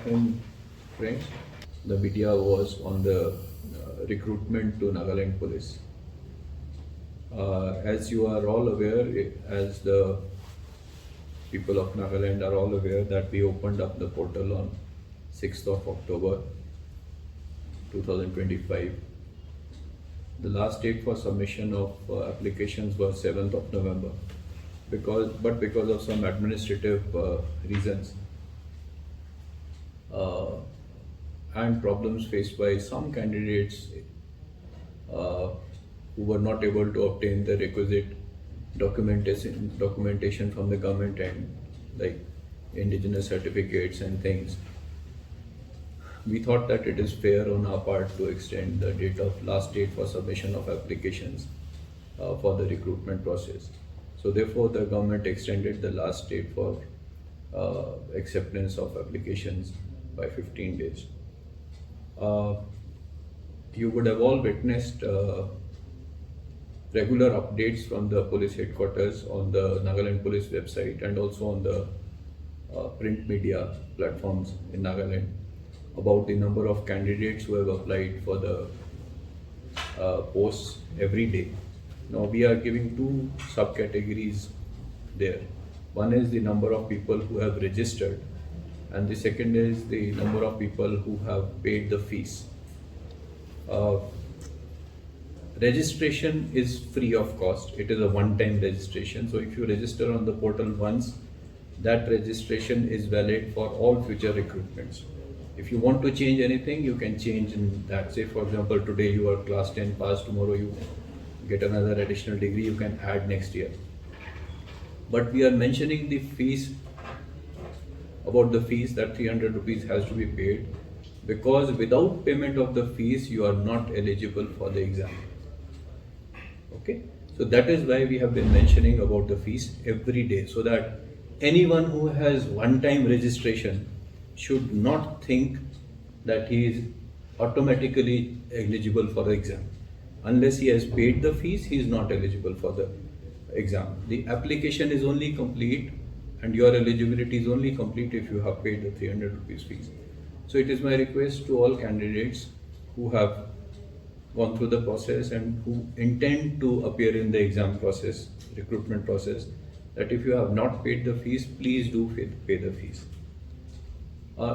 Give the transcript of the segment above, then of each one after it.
afternoon, friends. The media was on the recruitment to Nagaland Police. As you are all aware, as the people of Nagaland are all aware, that we opened up the portal on 6th of October 2025. The last date for submission of applications was 7th of November. Because of some administrative reasons and problems faced by some candidates who were not able to obtain the requisite documentation from the government and like indigenous certificates and things, we thought that it is fair on our part to extend the last date for submission of applications for the recruitment process. So therefore, the government extended the last date for acceptance of applications by 15 days. You would have all witnessed regular updates from the police headquarters on the Nagaland Police website and also on the print media platforms in Nagaland about the number of candidates who have applied for the posts every day. Now we are giving two subcategories there. One is the number of people who have registered, and the second is the number of people who have paid the fees. Registration is free of cost. It is a one-time registration. So if you register on the portal once, that registration is valid for all future recruitments. If you want to change anything, you can change in that. Say for example, today you are class 10 pass, tomorrow you get another additional degree, you can add next year. But we are mentioning the fees, about the fees, that 300 rupees has to be paid, because without payment of the fees you are not eligible for the exam. Okay, so that is why we have been mentioning about the fees every day, so that anyone who has one-time registration should not think that he is automatically eligible for the exam. Unless he has paid the fees, he is not eligible for the exam. The application is only complete and your eligibility is only complete if you have paid the 300 rupees fees. So it is my request to all candidates who have gone through the process and who intend to appear in the exam process, recruitment process, that if you have not paid the fees, please do pay the fees.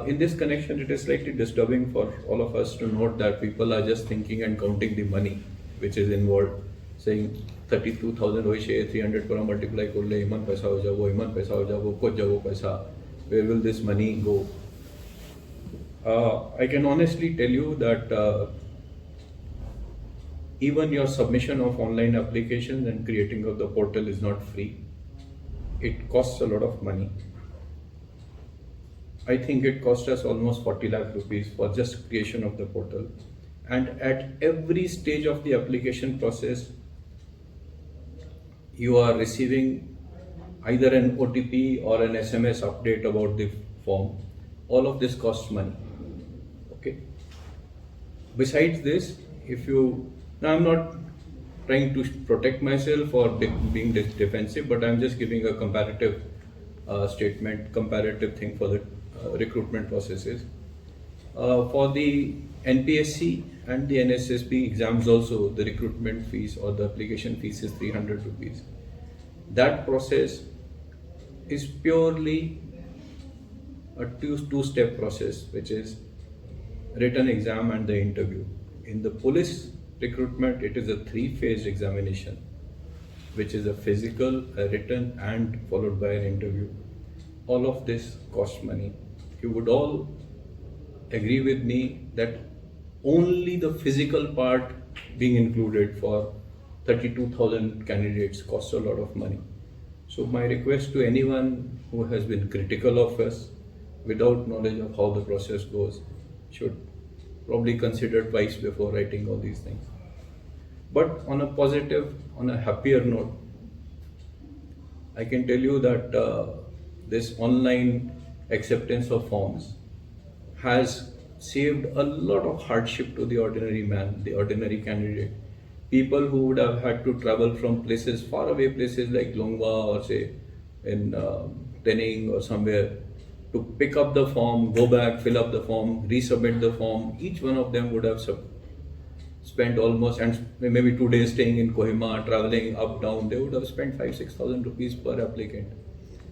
In this connection, it is slightly disturbing for all of us to note that people are just thinking and counting the money which is involved, saying 32,000 hoise 300 पर multiply कर ले, इमान पैसा हो जाए, वो इमान पैसा हो जाए, वो कुछ जाए वो पैसा, where will this money go? I can honestly tell you that even your submission of online applications and creating of the portal is not free. It costs a lot of money. I think it cost us almost 40 lakh rupees for just creation of the portal. And at every stage of the application process, you are receiving either an OTP or an SMS update about the form. All of this costs money. Okay. Besides this, now I'm not trying to protect myself or being defensive, but I'm just giving a comparative statement, comparative thing for the recruitment processes. For the NPSC and the NSSB exams also, the recruitment fees or the application fees is 300 rupees. That process is purely a two-step process, which is written exam and the interview. In the police recruitment, it is a three-phase examination, which is a physical, a written, and followed by an interview. All of this costs money. You would all agree with me that only the physical part being included for 32,000 candidates costs a lot of money. So my request to anyone who has been critical of us without knowledge of how the process goes should probably consider twice before writing all these things. But on a positive, on a happier note, I can tell you that this online acceptance of forms has saved a lot of hardship to the ordinary man, the ordinary candidate. People who would have had to travel from places, far away places like Longwa or say in Tening or somewhere, to pick up the form, go back, fill up the form, resubmit the form. Each one of them would have spent almost, and maybe 2 days staying in Kohima, traveling up, down. They would have spent 5,000-6,000 rupees per applicant.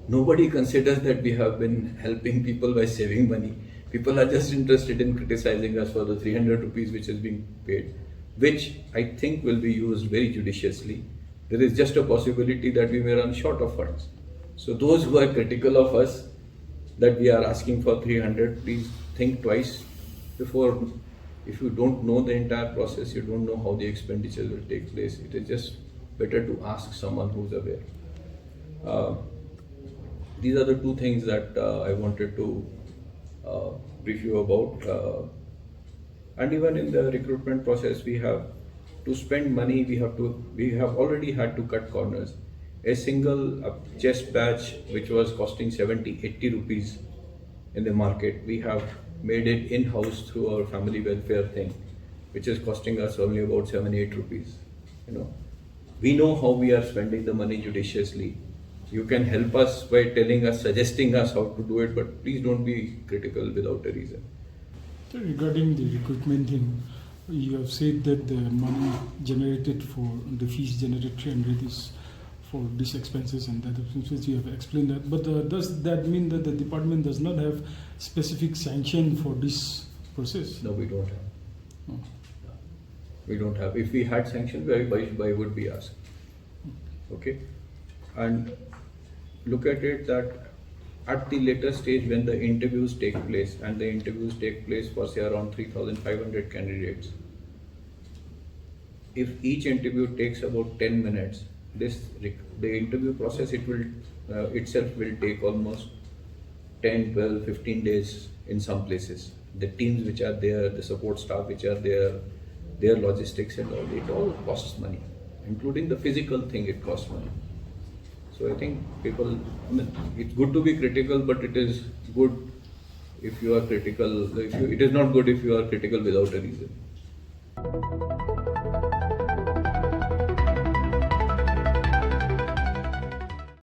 Nobody considers that we have been helping people by saving money. People are just interested in criticizing us for the 300 rupees which is being paid, which I think will be used very judiciously. There is just a possibility that we may run short of funds. So those who are critical of us that we are asking for 300, please think twice before. If you don't know the entire process, you don't know how the expenditure will take place. It is just better to ask someone who's aware. These are the two things that I wanted to brief you about. And even in the recruitment process, we have to spend money. We have already had to cut corners. A single chest badge, which was costing 70-80 rupees in the market, we have made it in-house through our family welfare thing, which is costing us only about 7-8 rupees. We know how we are spending the money judiciously. You can help us by telling us, suggesting us how to do it, but please don't be critical without a reason. So regarding the recruitment thing, you have said that the money generated for the fees generated 300 is for these expenses and that expenses. You have explained that, but does that mean that the department does not have specific sanction for this process? No, we don't have. No. We don't have. If we had sanction, why would we ask? Okay, and look at it that at the later stage when the interviews take place, and the interviews take place for say around 3,500 candidates, if each interview takes about 10 minutes, the interview process itself will take almost 10, 12, 15 days in some places. The teams which are there, the support staff which are there, their logistics and all, it all costs money, including the physical thing, it costs money. So I think it's good to be critical, but it is good if you are critical. It is not good if you are critical without a reason.